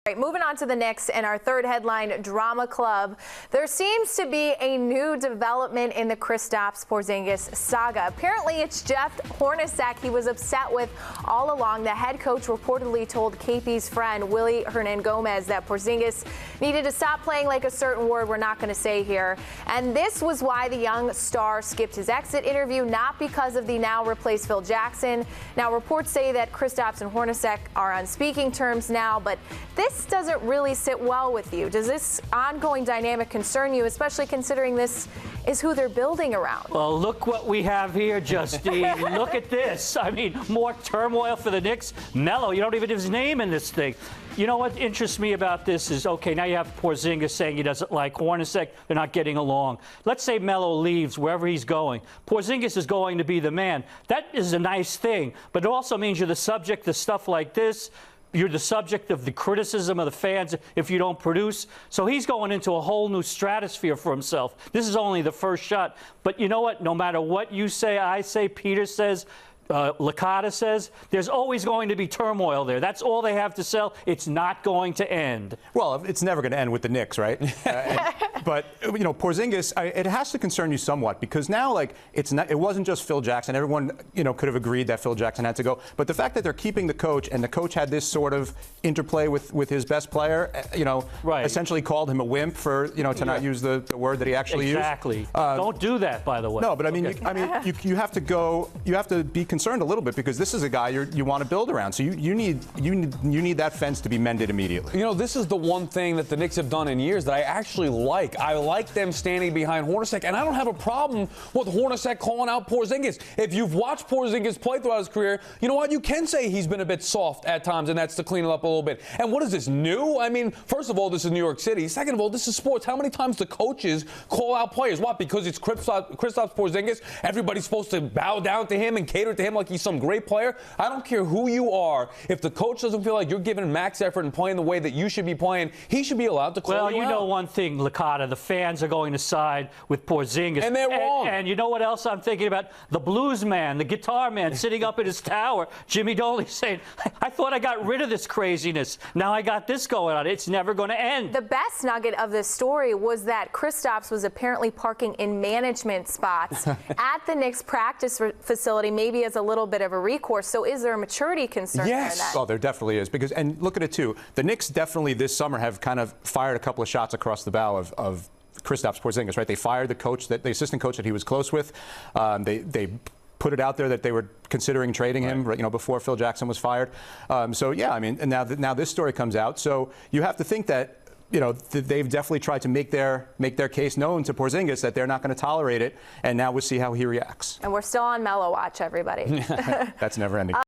Right, moving on to the Knicks and our third headline, Drama Club. There seems to be a new development in the Kristaps Porzingis saga. Apparently, it's Jeff Hornacek he was upset with all along. The head coach reportedly told KP's friend Willie Hernangomez that Porzingis needed to stop playing like a certain word we're not going to say here. And this was why the young star skipped his exit interview, not because of the now replaced Phil Jackson. Now, reports say that Kristaps and Hornacek are on speaking terms now, but this doesn't really sit well with you. Does this ongoing dynamic concern you, especially considering this is who they're building around? Well, look what we have here, Justine. Look at this. I mean, more turmoil for the Knicks. Melo, you don't even have his name in this thing. You know what interests me about this is, okay, now you have Porzingis saying he doesn't like Hornacek. They're not getting along. Let's say Melo leaves wherever he's going. Porzingis is going to be the man. That is a nice thing, but it also means you're the subject of stuff like this. You're the subject of the criticism of the fans if you don't produce. So he's going into a whole new stratosphere for himself. This is only the first shot. But you know what? No matter what you say, I say, Peter says, Licata says, there's always going to be turmoil there. That's all they have to sell. It's not going to end. Well, it's never going to end with the Knicks, right? But, you know, Porzingis, it has to concern you somewhat because now, like, it wasn't just Phil Jackson. Everyone, you know, could have agreed that Phil Jackson had to go. But the fact that they're keeping the coach and the coach had this sort of interplay with his best player, you know, essentially called him a wimp for, you know, to not use the word that he actually used. Exactly. Don't do that, by the way. No, but I mean, you have to go. You have to be concerned a little bit because this is a guy you want to build around. So you need that fence to be mended immediately. You know, this is the one thing that the Knicks have done in years that I actually like. I like them standing behind Hornacek, and I don't have a problem with Hornacek calling out Porzingis. If you've watched Porzingis play throughout his career, you know what? You can say he's been a bit soft at times, and that's to clean it up a little bit. And what is this, new? I mean, first of all, this is New York City. Second of all, this is sports. How many times do coaches call out players? What? Because it's Kristaps Porzingis? Everybody's supposed to bow down to him and cater to him like he's some great player? I don't care who you are. If the coach doesn't feel like you're giving max effort and playing the way that you should be playing, he should be allowed to call you out. Well, you know one thing, Licata, the fans are going to side with Porzingis. And they're wrong. And you know what else I'm thinking about? The blues man, the guitar man sitting up in his tower, Jimmy Doley saying, I thought I got rid of this craziness. Now I got this going on. It's never going to end. The best nugget of this story was that Kristaps was apparently parking in management spots at the Knicks practice facility, maybe as a little bit of a recourse. So is there a maturity concern there then? Oh, there definitely is. Because, and look at it too, the Knicks definitely this summer have kind of fired a couple of shots across the bow of Kristaps Porzingis, right? They fired the assistant coach that he was close with. They put it out there that they were considering trading him, you know, before Phil Jackson was fired. So yeah, I mean, and now this story comes out. So you have to think that, you know, they've definitely tried to make their case known to Porzingis that they're not going to tolerate it, and now we'll see how he reacts. And we're still on Melo watch, everybody. That's never ending.